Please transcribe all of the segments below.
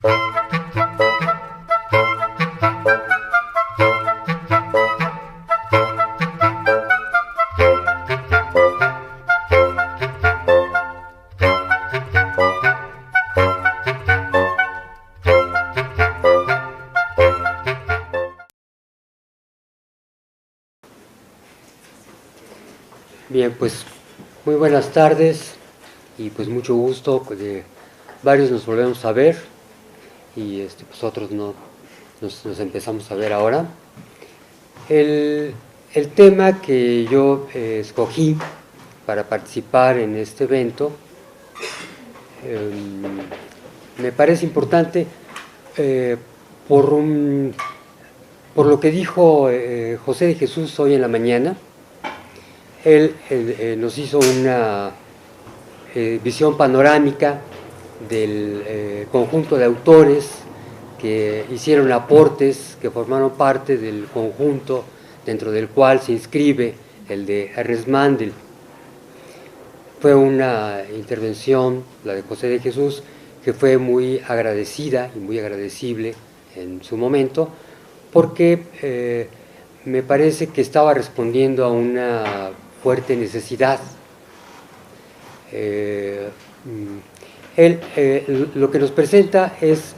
Bien, pues muy buenas tardes y pues mucho gusto, varios nos volvemos a ver y pues otros no nos empezamos a ver ahora. El tema que yo escogí para participar en este evento me parece importante por lo que dijo José de Jesús hoy en la mañana. Él nos hizo una visión panorámica del conjunto de autores que hicieron aportes, que formaron parte del conjunto dentro del cual se inscribe el de Ernest Mandel. Fue una intervención, la de José de Jesús, que fue muy agradecida y muy agradecible en su momento, porque me parece que estaba respondiendo a una fuerte necesidad. Lo que nos presenta es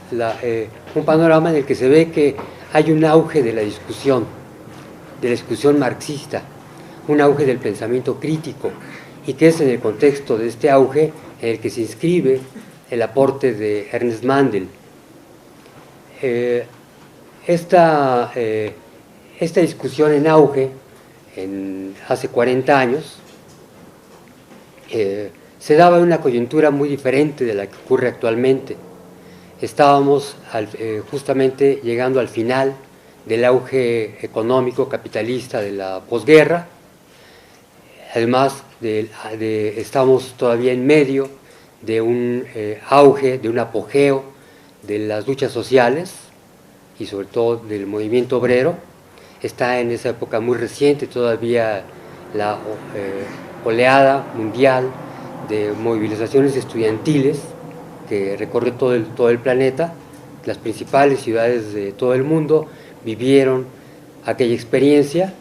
un panorama en el que se ve que hay un auge de la discusión marxista, un auge del pensamiento crítico, y que es en el contexto de este auge en el que se inscribe el aporte de Ernest Mandel. Esta discusión en auge hace 40 años se daba en una coyuntura muy diferente de la que ocurre actualmente. Estábamos justamente llegando al final del auge económico capitalista de la posguerra. Además, estamos todavía en medio de un auge, de un apogeo de las luchas sociales y sobre todo del movimiento obrero. Está en esa época muy reciente todavía la oleada mundial de movilizaciones estudiantiles que recorre todo el planeta. Las principales ciudades de todo el mundo vivieron aquella experiencia.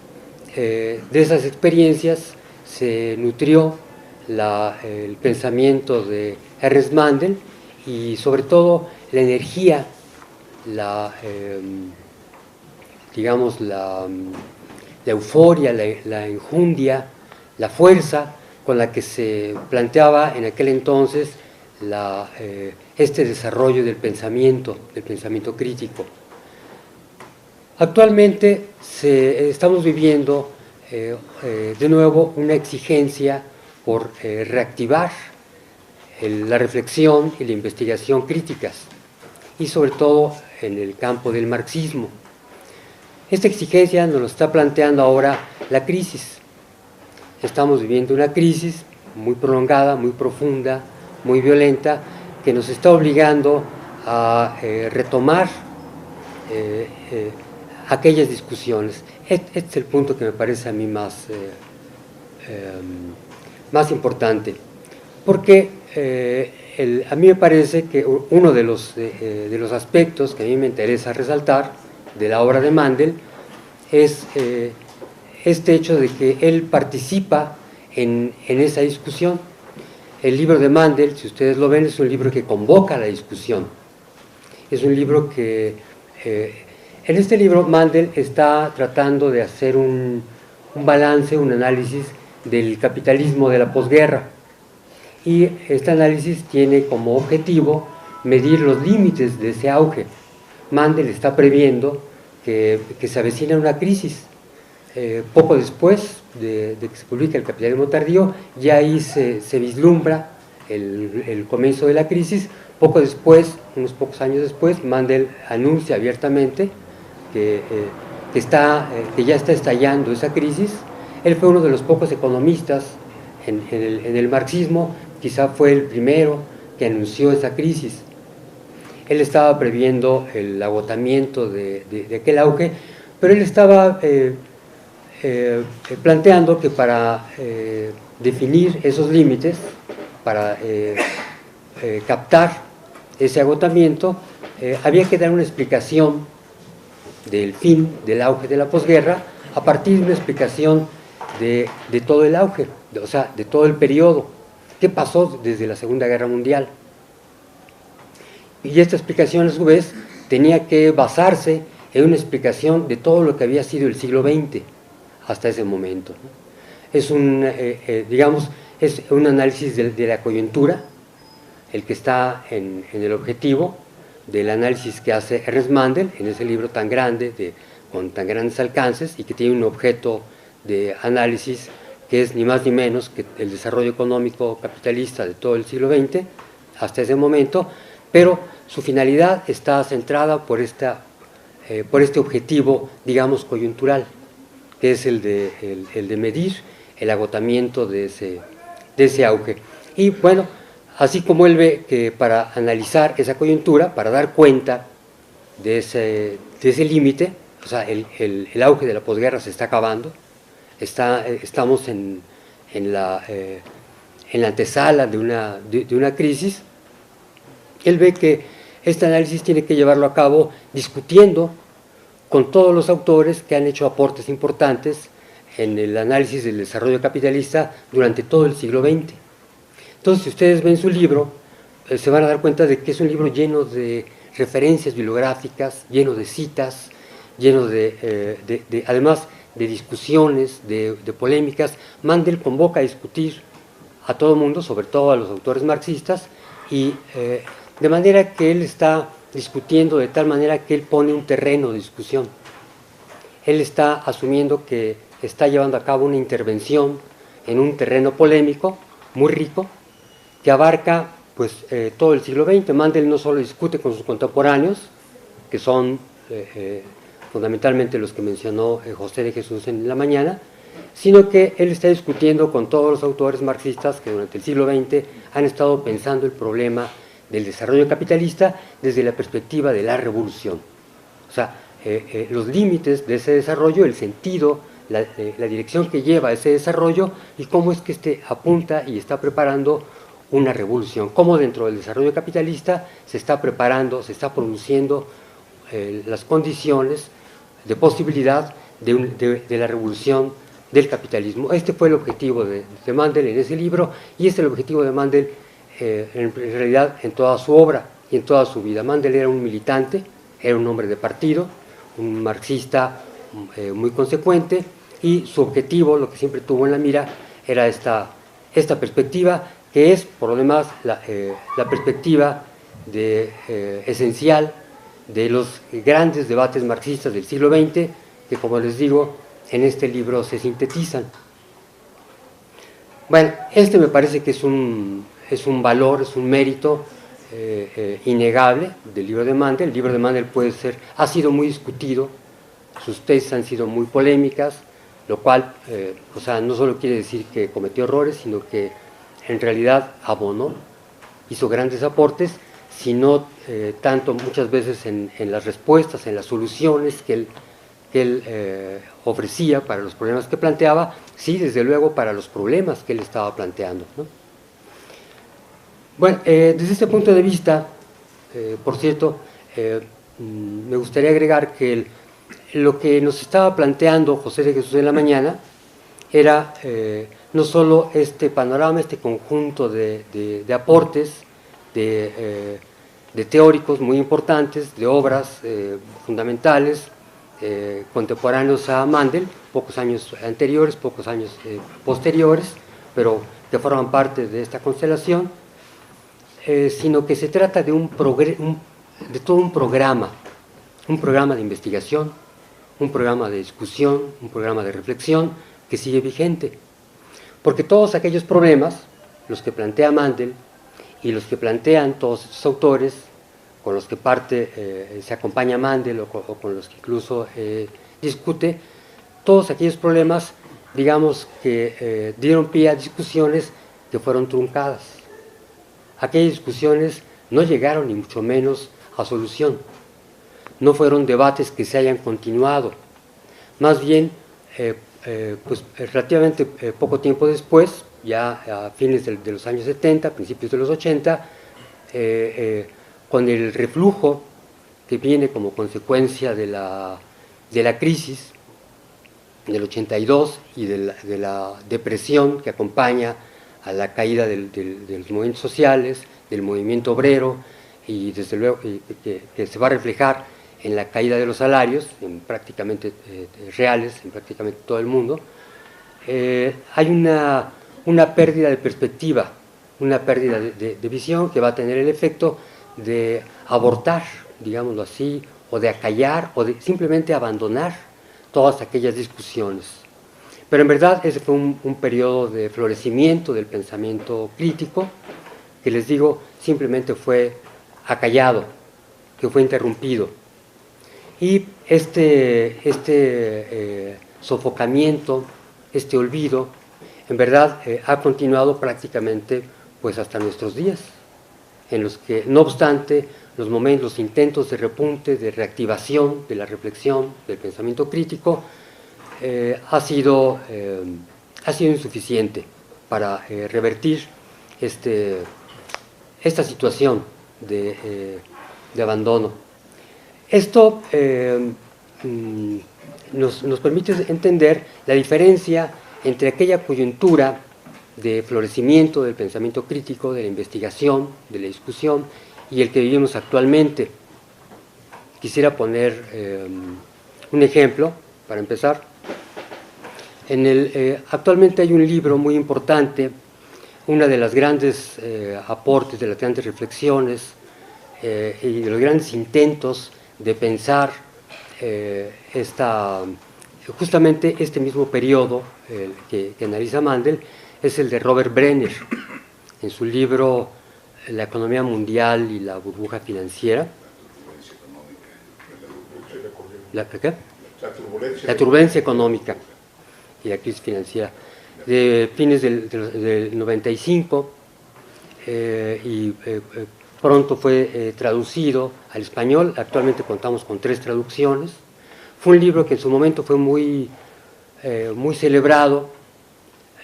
De esas experiencias se nutrió el pensamiento de Ernest Mandel y sobre todo la energía, digamos, la euforia, la enjundia, la fuerza con la que se planteaba en aquel entonces este desarrollo del pensamiento crítico. Actualmente estamos viviendo de nuevo una exigencia por reactivar la reflexión y la investigación críticas, y sobre todo en el campo del marxismo. Esta exigencia nos lo está planteando ahora la crisis. Estamos viviendo una crisis muy prolongada, muy profunda, muy violenta, que nos está obligando a retomar aquellas discusiones. Este es el punto que me parece a mí más importante, porque a mí me parece que uno de los aspectos que a mí me interesa resaltar de la obra de Mandel es este hecho de que él participa en esa discusión. El libro de Mandel, si ustedes lo ven, es un libro que convoca a la discusión. Es un libro que... en este libro Mandel está tratando de hacer un balance, un análisis del capitalismo de la posguerra. Y este análisis tiene como objetivo medir los límites de ese auge. Mandel está previendo que se avecina una crisis. Poco después de que se publica El capitalismo tardío, ya ahí se vislumbra el comienzo de la crisis. Poco después, unos pocos años después, Mandel anuncia abiertamente que ya está estallando esa crisis. Él fue uno de los pocos economistas en el marxismo, quizá fue el primero que anunció esa crisis. Él estaba previendo el agotamiento de aquel auge, pero él estaba planteando que para definir esos límites, para captar ese agotamiento, había que dar una explicación del fin, del auge de la posguerra, a partir de una explicación de todo el auge, o sea, de todo el periodo. ¿Qué pasó desde la Segunda Guerra Mundial? Y esta explicación, a su vez, tenía que basarse en una explicación de todo lo que había sido el siglo XX hasta ese momento. Es digamos, es un análisis de la coyuntura, el que está en el objetivo del análisis que hace Ernest Mandel en ese libro tan grande, con tan grandes alcances, y que tiene un objeto de análisis que es ni más ni menos que el desarrollo económico capitalista de todo el siglo XX hasta ese momento, pero su finalidad está centrada por este objetivo, digamos, coyuntural, que es el de medir el agotamiento de ese auge. Y bueno, así como él ve que para analizar esa coyuntura, para dar cuenta de ese límite, o sea, el auge de la posguerra se está acabando, estamos en la antesala de una crisis. Él ve que este análisis tiene que llevarlo a cabo discutiendo con todos los autores que han hecho aportes importantes en el análisis del desarrollo capitalista durante todo el siglo XX. Entonces, si ustedes ven su libro, se van a dar cuenta de que es un libro lleno de referencias bibliográficas, lleno de citas, lleno además de discusiones, de polémicas. Mandel convoca a discutir a todo el mundo, sobre todo a los autores marxistas, y de manera que él está discutiendo de tal manera que él pone un terreno de discusión. Él está asumiendo que está llevando a cabo una intervención en un terreno polémico muy rico, que abarca pues, todo el siglo XX. Mandel no solo discute con sus contemporáneos, que son fundamentalmente los que mencionó José de Jesús en la mañana, sino que él está discutiendo con todos los autores marxistas que durante el siglo XX han estado pensando el problema del desarrollo capitalista desde la perspectiva de la revolución. O sea, los límites de ese desarrollo, el sentido, la dirección que lleva ese desarrollo y cómo es que apunta y está preparando una revolución, cómo dentro del desarrollo capitalista se está preparando, se está produciendo las condiciones de posibilidad de la revolución del capitalismo. Este fue el objetivo de Mandel en ese libro, y este es el objetivo de Mandel en realidad en toda su obra y en toda su vida. Mandel era un militante, era un hombre de partido, un marxista muy consecuente, y su objetivo, lo que siempre tuvo en la mira, era esta perspectiva, que es, por lo demás, la perspectiva esencial de los grandes debates marxistas del siglo XX, que, como les digo, en este libro se sintetizan. Bueno, me parece que es un valor, es un mérito innegable del libro de Mandel. El libro de Mandel ha sido muy discutido, sus tesis han sido muy polémicas, lo cual, o sea, no solo quiere decir que cometió errores, sino que en realidad abonó, hizo grandes aportes, sino tanto muchas veces en las respuestas, en las soluciones que él ofrecía para los problemas que planteaba, sí, desde luego para los problemas que él estaba planteando, ¿no? Bueno, desde este punto de vista, por cierto, me gustaría agregar que lo que nos estaba planteando José de Jesús en la mañana era no solo este panorama, este conjunto de aportes, de teóricos muy importantes, de obras fundamentales, contemporáneos a Mandel, pocos años anteriores, pocos años posteriores, pero que forman parte de esta constelación, sino que se trata de todo un programa de investigación, un programa de discusión, un programa de reflexión que sigue vigente. Porque todos aquellos problemas, los que plantea Mandel y los que plantean todos estos autores, con los que se acompaña Mandel o con los que incluso discute, todos aquellos problemas, digamos, que dieron pie a discusiones que fueron truncadas. Aquellas discusiones no llegaron ni mucho menos a solución. No fueron debates que se hayan continuado. Más bien, pues relativamente poco tiempo después, ya a fines de los años 70, principios de los 80, con el reflujo que viene como consecuencia de la crisis del 82 y de la depresión que acompaña a la caída de los movimientos sociales, del movimiento obrero, y desde luego que se va a reflejar en la caída de los salarios, en prácticamente reales, en prácticamente todo el mundo. Hay una pérdida de perspectiva, una pérdida de visión que va a tener el efecto de abortar, digámoslo así, o de acallar, o de simplemente abandonar todas aquellas discusiones. Pero en verdad ese fue un periodo de florecimiento del pensamiento crítico, que les digo, simplemente fue acallado, que fue interrumpido. Y este sofocamiento, este olvido, en verdad ha continuado prácticamente pues hasta nuestros días, en los que, no obstante, los intentos de repunte, de reactivación de la reflexión, del pensamiento crítico, ha sido insuficiente para revertir esta situación de abandono. Esto nos permite entender la diferencia entre aquella coyuntura de florecimiento del pensamiento crítico, de la investigación, de la discusión, y el que vivimos actualmente. Quisiera poner un ejemplo, para empezar. Actualmente hay un libro muy importante, una de las grandes aportes, de las grandes reflexiones y de los grandes intentos de pensar justamente este mismo periodo que analiza Mandel, es el de Robert Brenner, en su libro La economía mundial y la burbuja financiera. ¿La turbulencia económica y la crisis financiera, de fines del 95, y pronto fue traducido al español. Actualmente contamos con 3 traducciones. Fue un libro que en su momento fue muy celebrado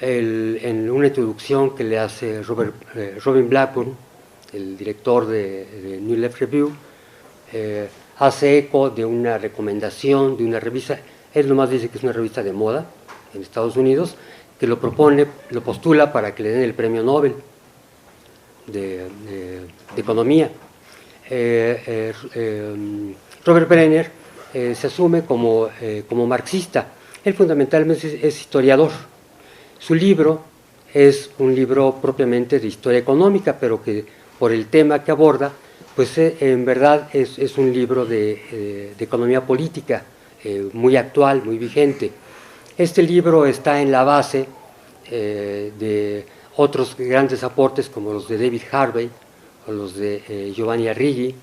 en una introducción que le hace Robin Blackburn, el director de New Left Review. Hace eco de una recomendación de una revista, él nomás dice que es una revista de moda en Estados Unidos, que lo postula para que le den el premio Nobel de Economía. Robert Brenner se asume como marxista. Él fundamentalmente es historiador. Su libro es un libro propiamente de historia económica, pero que por el tema que aborda, pues en verdad es un libro de economía política, muy actual, muy vigente. Este libro está en la base de otros grandes aportes como los de David Harvey o los de Giovanni Arrighi,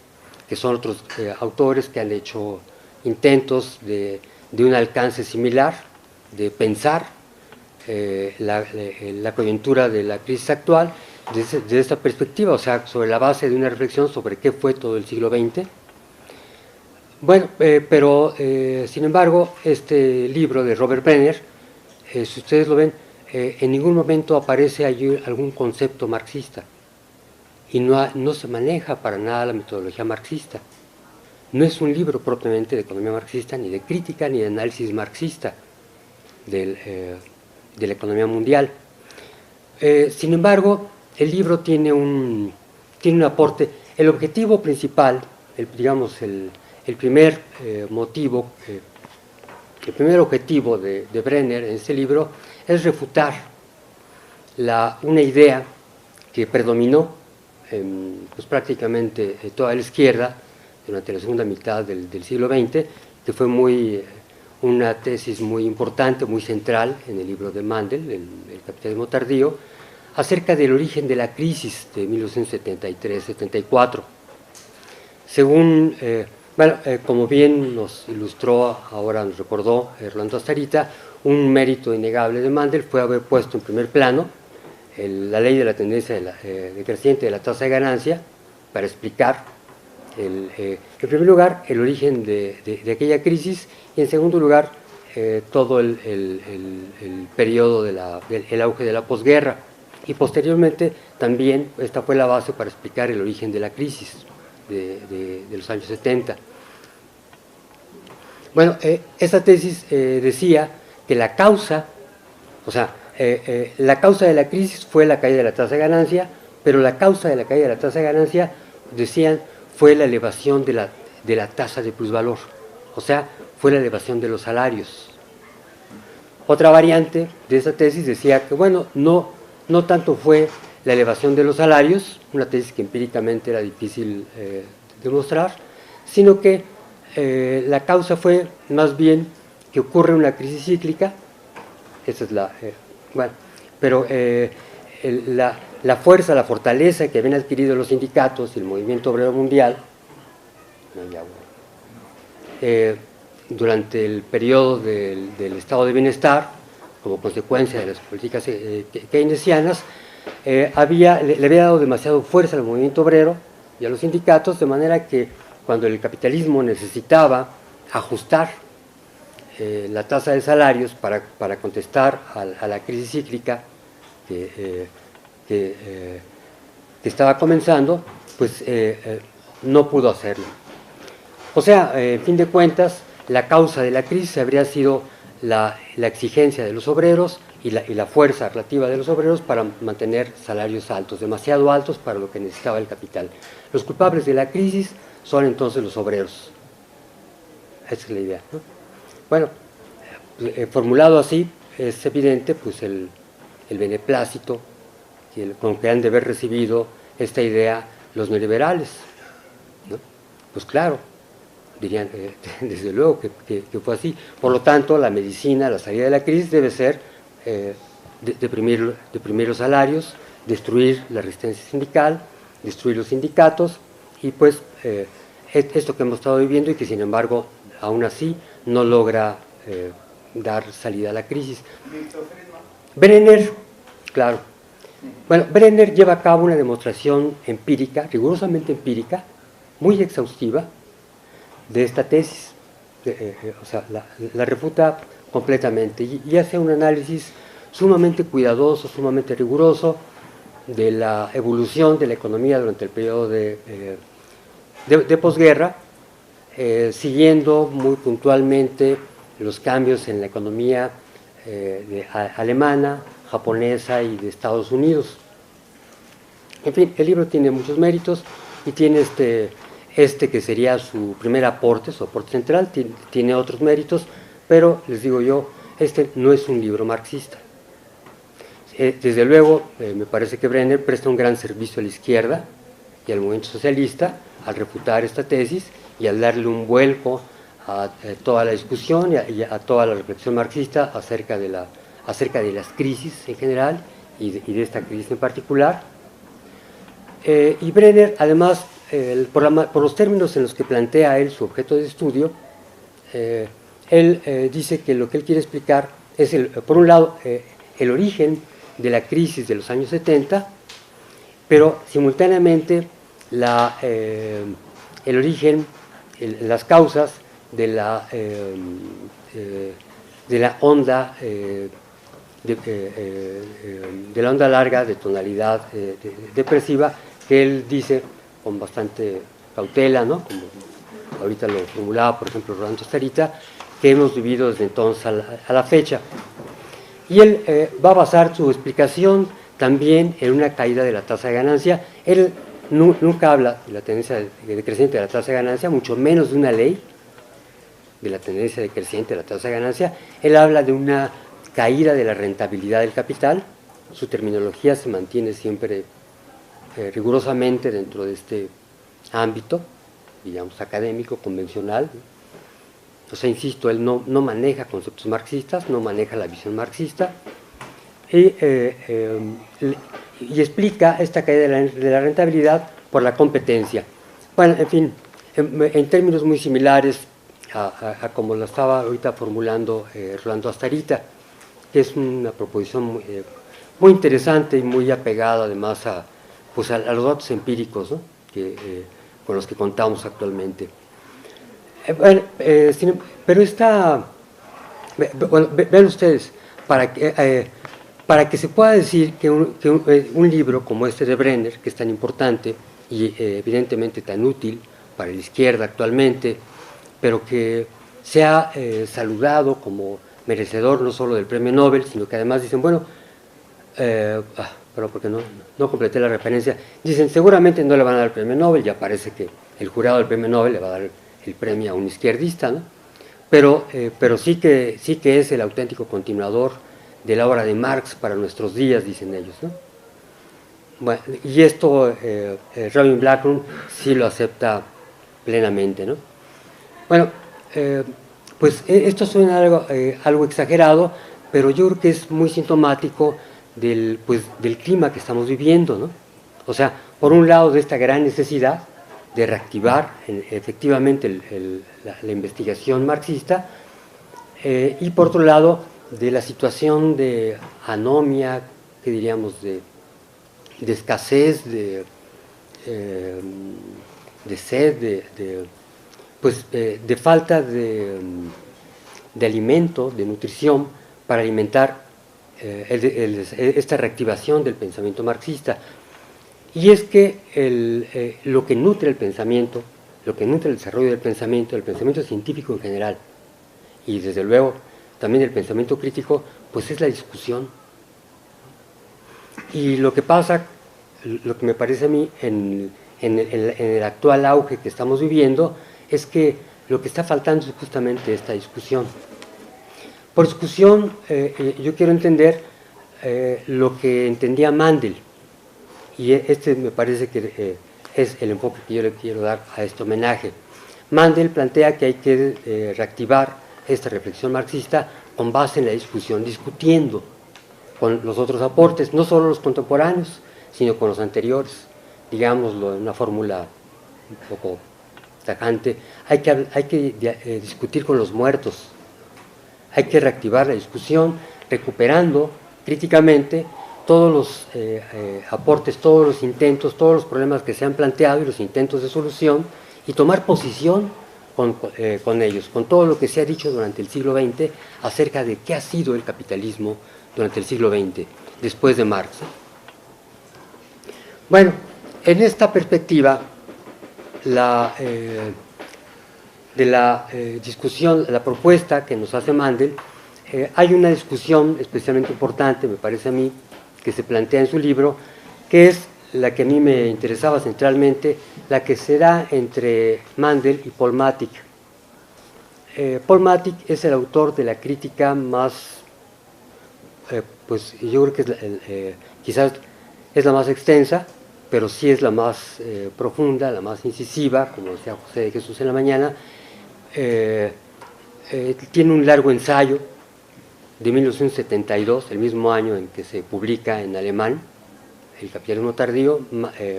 que son otros autores que han hecho intentos de un alcance similar, de pensar la coyuntura de la crisis actual desde esta perspectiva, o sea, sobre la base de una reflexión sobre qué fue todo el siglo XX. Bueno, pero sin embargo, este libro de Robert Brenner, si ustedes lo ven, en ningún momento aparece allí algún concepto marxista, y no se maneja para nada la metodología marxista. No es un libro propiamente de economía marxista, ni de crítica, ni de análisis marxista de la economía mundial. Sin embargo, el libro tiene un aporte. El objetivo principal, el primer motivo, el primer objetivo de Brenner en este libro es refutar una idea que predominó pues prácticamente toda la izquierda durante la segunda mitad del siglo XX, que fue una tesis muy importante, muy central en el libro de Mandel, el capitalismo tardío, acerca del origen de la crisis de 1973-74. Según, como bien nos ilustró, ahora nos recordó Rolando Astarita, un mérito innegable de Mandel fue haber puesto en primer plano la ley de la tendencia decreciente de la tasa de ganancia para explicar, en primer lugar, el origen de aquella crisis, y en segundo lugar, todo el periodo del auge de la posguerra. Y posteriormente también esta fue la base para explicar el origen de la crisis de los años 70. Bueno, esta tesis decía que la causa, o sea, la causa de la crisis fue la caída de la tasa de ganancia, pero la causa de la caída de la tasa de ganancia, decían, fue la elevación de la tasa de plusvalor, o sea, fue la elevación de los salarios. Otra variante de esta tesis decía que, bueno, no tanto fue la elevación de los salarios, una tesis que empíricamente era difícil demostrar, sino que la causa fue más bien que ocurre una crisis cíclica, esa es la... bueno, pero la fuerza, la fortaleza que habían adquirido los sindicatos y el movimiento obrero mundial durante el periodo del estado de bienestar, como consecuencia de las políticas keynesianas, le había dado demasiado fuerza al movimiento obrero y a los sindicatos, de manera que cuando el capitalismo necesitaba ajustar la tasa de salarios para contestar a la crisis cíclica que estaba comenzando, pues no pudo hacerlo. O sea, en fin de cuentas, la causa de la crisis habría sido la exigencia de los obreros y la fuerza relativa de los obreros para mantener salarios altos, demasiado altos para lo que necesitaba el capital. Los culpables de la crisis son entonces los obreros. Esa es la idea, ¿no? Bueno, formulado así, es evidente pues el beneplácito con que han de haber recibido esta idea los neoliberales, ¿no? Pues claro, dirían, desde luego que fue así. Por lo tanto, la medicina, la salida de la crisis debe ser deprimir los salarios, destruir la resistencia sindical, destruir los sindicatos, y pues esto que hemos estado viviendo y que sin embargo aún así no logra dar salida a la crisis. Brenner, claro. Bueno, Brenner lleva a cabo una demostración empírica, rigurosamente empírica, muy exhaustiva, de esta tesis. O sea, la refuta completamente y hace un análisis sumamente cuidadoso, sumamente riguroso de la evolución de la economía durante el periodo de posguerra, siguiendo muy puntualmente los cambios en la economía alemana, japonesa y de Estados Unidos. En fin, el libro tiene muchos méritos y tiene este que sería su primer aporte, su aporte central, tiene otros méritos, pero les digo yo, este no es un libro marxista. Desde luego, me parece que Brenner presta un gran servicio a la izquierda y al movimiento socialista al refutar esta tesis y al darle un vuelco a toda la discusión y a toda la reflexión marxista acerca de las crisis en general y de esta crisis en particular. Y Brenner, además, por los términos en los que plantea él su objeto de estudio, él dice que lo que él quiere explicar es, por un lado, el origen de la crisis de los años 70, pero simultáneamente el origen, las causas de la onda de la onda larga de tonalidad depresiva, que él dice con bastante cautela, ¿no? Como ahorita lo formulaba, por ejemplo, Rolando Starita, que hemos vivido desde entonces a la fecha. Y él va a basar su explicación también en una caída de la tasa de ganancia. Él nunca habla de la tendencia decreciente de la tasa de ganancia, mucho menos de una ley de la tendencia decreciente de la tasa de ganancia. Él habla de una caída de la rentabilidad del capital. Su terminología se mantiene siempre rigurosamente dentro de este ámbito, digamos, académico, convencional. O sea, insisto, él no maneja conceptos marxistas, no maneja la visión marxista, y explica esta caída de la rentabilidad por la competencia. Bueno, en fin, en términos muy similares a como lo estaba ahorita formulando Rolando Astarita, que es una proposición muy interesante y muy apegada además a los datos empíricos, ¿no? Con los que contamos actualmente. Bueno, pero vean ustedes, para que se pueda decir que un libro como este de Brenner, que es tan importante, y evidentemente tan útil para la izquierda actualmente, pero que se ha saludado como merecedor no solo del premio Nobel, sino que además dicen, bueno, pero porque no completé la referencia, dicen seguramente no le van a dar el premio Nobel, ya parece que el jurado del premio Nobel le va a dar el premio a un izquierdista, ¿no? Pero sí que es el auténtico continuador de la obra de Marx para nuestros días, dicen ellos, ¿no? Bueno, y esto Robin Blackrun sí lo acepta plenamente, ¿no? Bueno, pues esto suena algo exagerado, pero yo creo que es muy sintomático del clima que estamos viviendo, ¿no? O sea, por un lado de esta gran necesidad de reactivar efectivamente la investigación marxista, y por otro lado de la situación de anomia, que diríamos de escasez, de sed, de falta de alimento, de nutrición para alimentar esta reactivación del pensamiento marxista. Y es que lo que nutre el pensamiento, lo que nutre el desarrollo del pensamiento científico en general, y desde luego también el pensamiento crítico, pues es la discusión. Y lo que pasa, lo que me parece a mí en el actual auge que estamos viviendo, es que lo que está faltando es justamente esta discusión. Por discusión, yo quiero entender lo que entendía Mandel, y este me parece que es el enfoque que yo le quiero dar a este homenaje. Mandel plantea que hay que reactivar esta reflexión marxista con base en la discusión, discutiendo con los otros aportes, no solo los contemporáneos, sino con los anteriores, digámoslo en una fórmula un poco tajante. Hay que discutir con los muertos, hay que reactivar la discusión, recuperando críticamente todos los aportes, todos los intentos, todos los problemas que se han planteado y los intentos de solución, y tomar posición con ellos, con todo lo que se ha dicho durante el siglo XX acerca de qué ha sido el capitalismo durante el siglo XX, después de Marx. Bueno, en esta perspectiva, de la discusión, la propuesta que nos hace Mandel, hay una discusión especialmente importante, me parece a mí, que se plantea en su libro, que es la que a mí me interesaba centralmente, la que se da entre Mandel y Paul Matic. Paul Matic es el autor de la crítica más, pues yo creo que quizás es la más extensa, pero sí es la más profunda, la más incisiva, como decía José de Jesús en la mañana. Tiene un largo ensayo de 1972, el mismo año en que se publica en alemán El capitalismo tardío.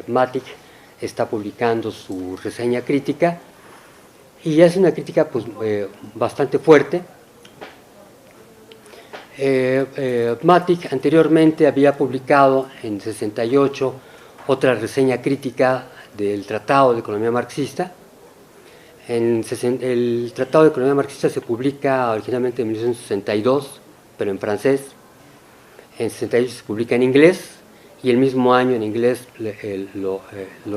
Matic está publicando su reseña crítica y hace una crítica pues, bastante fuerte. Matic anteriormente había publicado en 68 otra reseña crítica del Tratado de Economía Marxista. El Tratado de Economía Marxista se publica originalmente en 1962, pero en francés. En 68 se publica en inglés, y el mismo año en inglés lo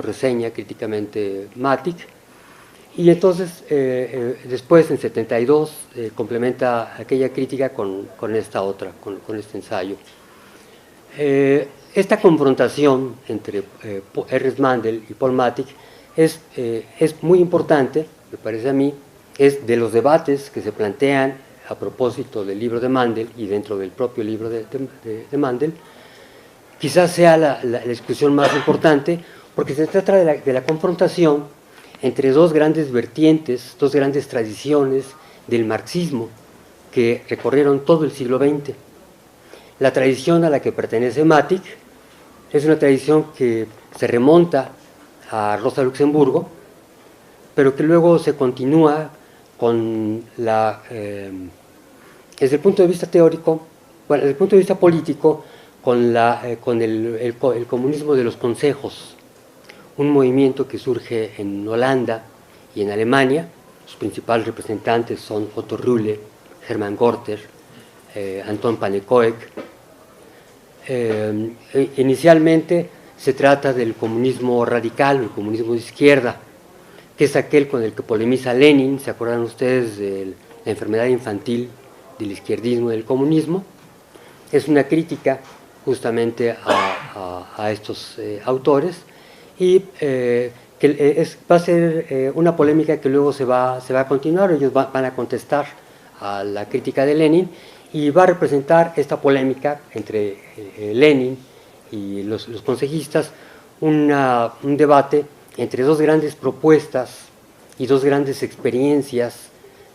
reseña críticamente Matic. Y entonces, después en 72, complementa aquella crítica con esta otra, con este ensayo. Esta confrontación entre Ernst Mandel y Paul Matic es muy importante, me parece a mí, es de los debates que se plantean a propósito del libro de Mandel y dentro del propio libro de Mandel. Quizás sea la discusión más importante, porque se trata de la confrontación entre dos grandes vertientes, dos grandes tradiciones del marxismo que recorrieron todo el siglo XX. La tradición a la que pertenece Matic es una tradición que se remonta a Rosa Luxemburgo, pero que luego se continúa con desde el punto de vista teórico, bueno, desde el punto de vista político, con el comunismo de los consejos, un movimiento que surge en Holanda y en Alemania. Sus principales representantes son Otto Rühle, Hermann Gorter, Anton Pannekoek. Inicialmente se trata del comunismo radical, el comunismo de izquierda, que es aquel con el que polemiza Lenin. ¿Se acuerdan ustedes de la enfermedad infantil del izquierdismo y del comunismo? Es una crítica justamente a estos autores, y va a ser una polémica que luego se va a continuar. Ellos van a contestar a la crítica de Lenin, y va a representar esta polémica entre Lenin y los consejistas un debate entre dos grandes propuestas y dos grandes experiencias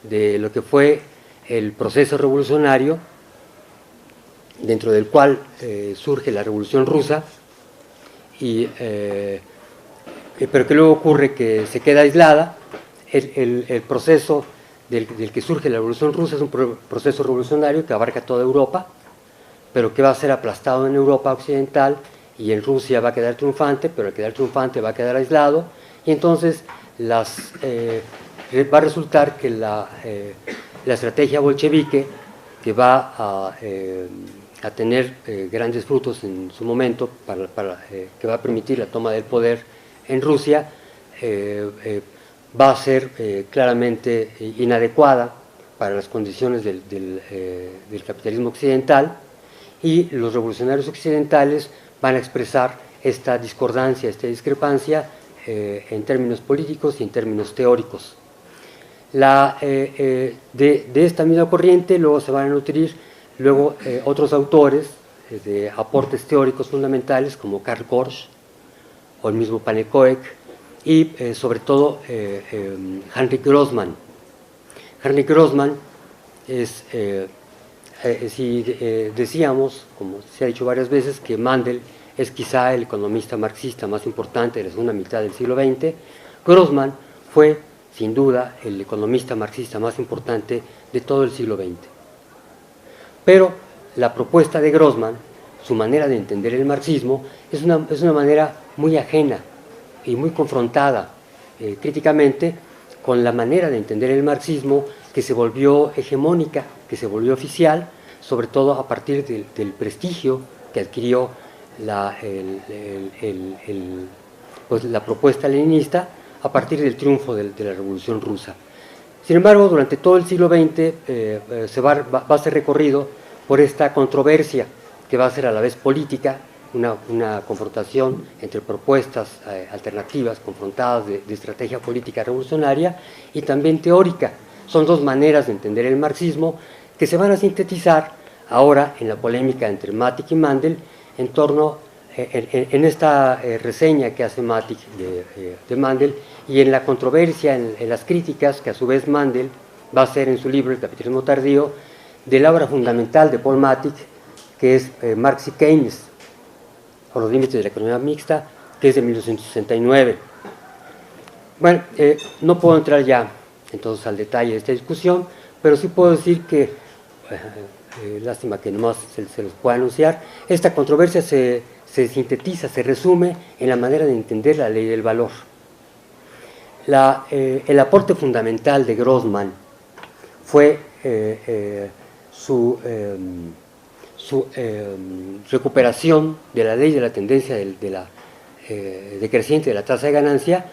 de lo que fue el proceso revolucionario, dentro del cual surge la Revolución Rusa, pero que luego ocurre que se queda aislada. El proceso del que surge la Revolución Rusa es un proceso revolucionario que abarca toda Europa, pero que va a ser aplastado en Europa occidental, y en Rusia va a quedar triunfante, pero al quedar triunfante va a quedar aislado, y entonces va a resultar que la estrategia bolchevique, que va a tener grandes frutos en su momento, que va a permitir la toma del poder en Rusia, va a ser claramente inadecuada para las condiciones del capitalismo occidental, y los revolucionarios occidentales van a expresar esta discordancia, esta discrepancia en términos políticos y en términos teóricos. De esta misma corriente luego se van a nutrir otros autores de aportes teóricos fundamentales, como Karl Korsch o el mismo Panekoek, y sobre todo Heinrich Grossmann. Heinrich Grossmann decíamos, como se ha dicho varias veces, que Mandel es quizá el economista marxista más importante de la segunda mitad del siglo XX, Grossmann fue sin duda el economista marxista más importante de todo el siglo XX. Pero la propuesta de Grossmann, su manera de entender el marxismo, es una manera muy ajena y muy confrontada críticamente con la manera de entender el marxismo, que se volvió hegemónica, que se volvió oficial, sobre todo a partir del prestigio que adquirió la propuesta leninista a partir del triunfo de la Revolución Rusa. Sin embargo, durante todo el siglo XX va a ser recorrido por esta controversia, que va a ser a la vez política, una confrontación entre propuestas alternativas, confrontadas de estrategia política revolucionaria, y también teórica. Son dos maneras de entender el marxismo que se van a sintetizar ahora en la polémica entre Matic y Mandel, en torno en esta reseña que hace Matic de Mandel, y en la controversia, en las críticas que a su vez Mandel va a hacer en su libro El capitalismo tardío, de la obra fundamental de Paul Matic, que es Marx y Keynes, o los límites de la economía mixta, que es de 1969. Bueno, no puedo entrar ya entonces al detalle de esta discusión, pero sí puedo decir que, lástima que nomás se los pueda anunciar, esta controversia se sintetiza, se resume en la manera de entender la ley del valor. El aporte fundamental de Grossmann fue su recuperación de la ley de la tendencia decreciente de la tasa de ganancia,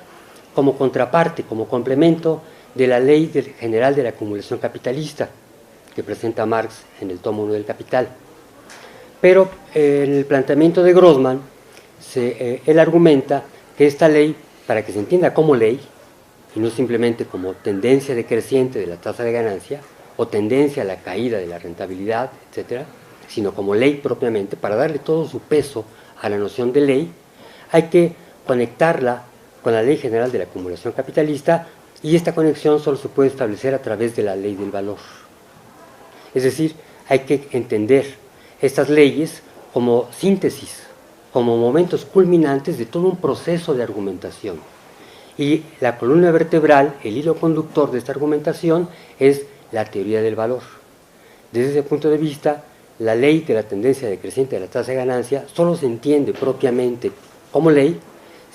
como contraparte, como complemento de la ley general de la acumulación capitalista que presenta Marx en el tomo 1 del Capital. Pero en el planteamiento de Grossmann, él argumenta que esta ley, para que se entienda como ley, y no simplemente como tendencia decreciente de la tasa de ganancia, o tendencia a la caída de la rentabilidad, etcétera, sino como ley propiamente, para darle todo su peso a la noción de ley, hay que conectarla con la ley general de la acumulación capitalista, y esta conexión solo se puede establecer a través de la ley del valor. Es decir, hay que entender estas leyes como síntesis, como momentos culminantes de todo un proceso de argumentación. Y la columna vertebral, el hilo conductor de esta argumentación, es la teoría del valor. Desde ese punto de vista, la ley de la tendencia decreciente de la tasa de ganancia solo se entiende propiamente como ley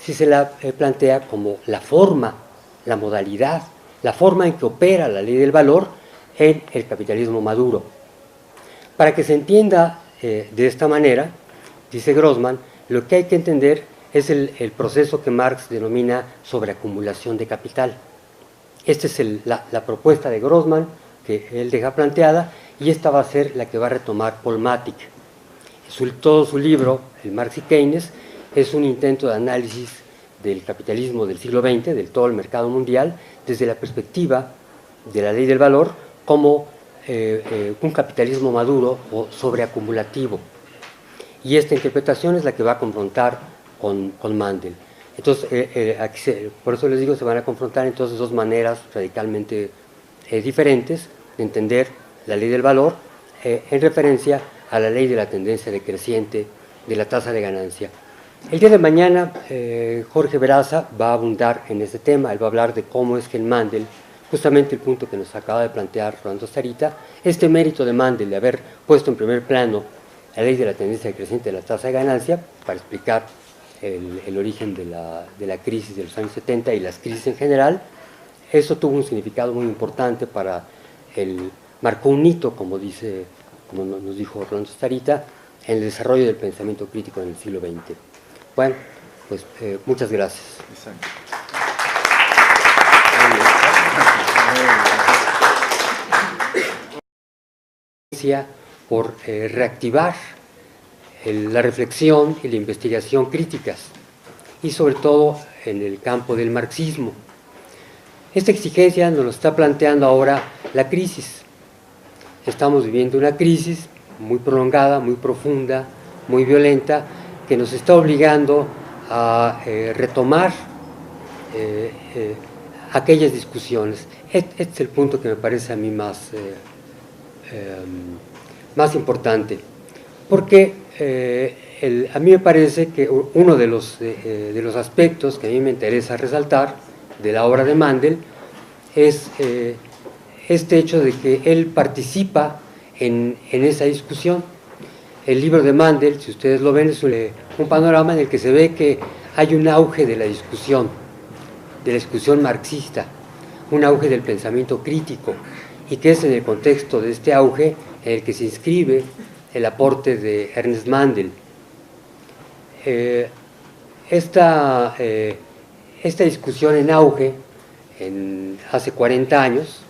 si se la plantea como la forma, la modalidad, la forma en que opera la ley del valor en el capitalismo maduro. Para que se entienda de esta manera, dice Grossmann, lo que hay que entender es el proceso que Marx denomina sobreacumulación de capital. Esta es la propuesta de Grossman que él deja planteada, y esta va a ser la que va a retomar Paul Matic. Todo su libro, el Marx y Keynes, es un intento de análisis del capitalismo del siglo XX, del todo el mercado mundial, desde la perspectiva de la ley del valor como un capitalismo maduro o sobreacumulativo. Y esta interpretación es la que va a confrontar con Mandel. Entonces, por eso les digo, se van a confrontar entonces dos maneras radicalmente diferentes de entender la ley del valor en referencia a la ley de la tendencia decreciente de la tasa de ganancia. El día de mañana Jorge Veraza va a abundar en este tema. Él va a hablar de cómo es que en Mandel, justamente el punto que nos acaba de plantear Rolando Sarita, este mérito de Mandel de haber puesto en primer plano la ley de la tendencia decreciente de la tasa de ganancia para explicar el origen de la crisis de los años 70 y las crisis en general, eso tuvo un significado muy importante para marcó un hito, como nos dijo Rolando Sarita, en el desarrollo del pensamiento crítico en el siglo XX. Bueno, pues muchas gracias. Exacto. Por reactivar la reflexión y la investigación críticas, y sobre todo en el campo del marxismo. Esta exigencia nos lo está planteando ahora la crisis. Estamos viviendo una crisis muy prolongada, muy profunda, muy violenta, que nos está obligando a retomar aquellas discusiones. Este es el punto que me parece a mí más importante, porque a mí me parece que uno de los aspectos que a mí me interesa resaltar de la obra de Mandel es este hecho de que él participa en esa discusión. El libro de Mandel, si ustedes lo ven, es un panorama en el que se ve que hay un auge de la discusión marxista, un auge del pensamiento crítico, y que es en el contexto de este auge en el que se inscribe el aporte de Ernest Mandel. Esta discusión en auge hace 40 años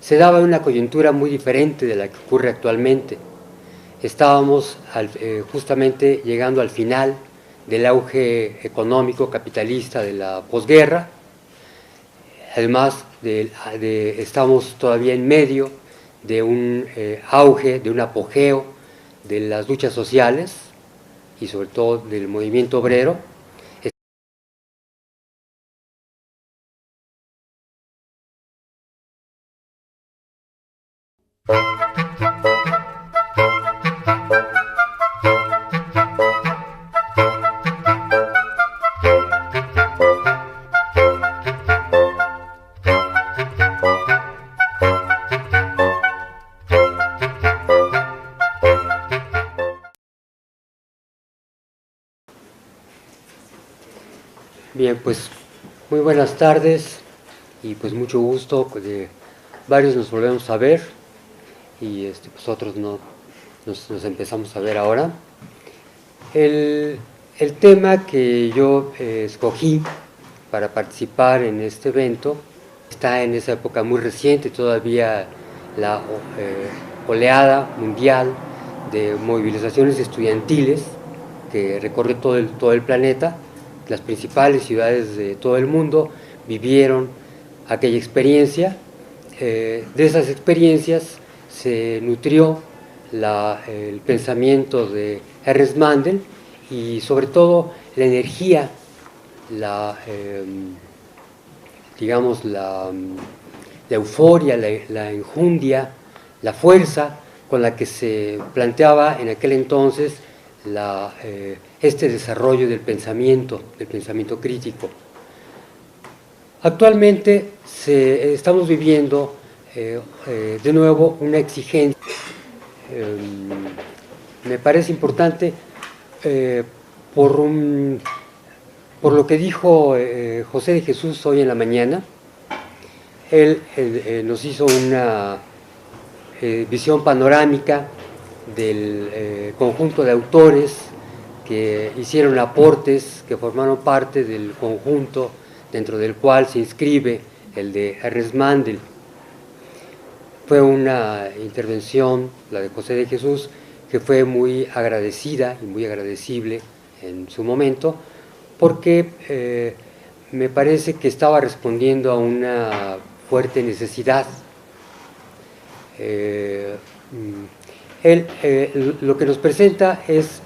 se daba en una coyuntura muy diferente de la que ocurre actualmente. Estábamos justamente llegando al final del auge económico capitalista de la posguerra. Además, estamos todavía en medio de un auge, de un apogeo de las luchas sociales y sobre todo del movimiento obrero. Bien, pues muy buenas tardes y pues mucho gusto, varios nos volvemos a ver y pues otros no nos empezamos a ver ahora. El tema que yo escogí para participar en este evento está en esa época muy reciente, todavía la oleada mundial de movilizaciones estudiantiles que recorre todo el planeta. Las principales ciudades de todo el mundo vivieron aquella experiencia. De esas experiencias se nutrió el pensamiento de Ernest Mandel y sobre todo la energía, digamos la euforia, la enjundia, la fuerza con la que se planteaba en aquel entonces este desarrollo del pensamiento crítico. Actualmente estamos viviendo de nuevo una exigencia. Me parece importante por lo que dijo José de Jesús hoy en la mañana. Él nos hizo una visión panorámica del conjunto de autores que hicieron aportes, que formaron parte del conjunto dentro del cual se inscribe el de Ernest Mandel. Fue una intervención, la de José de Jesús, que fue muy agradecida y muy agradecible en su momento, porque me parece que estaba respondiendo a una fuerte necesidad. Lo que nos presenta es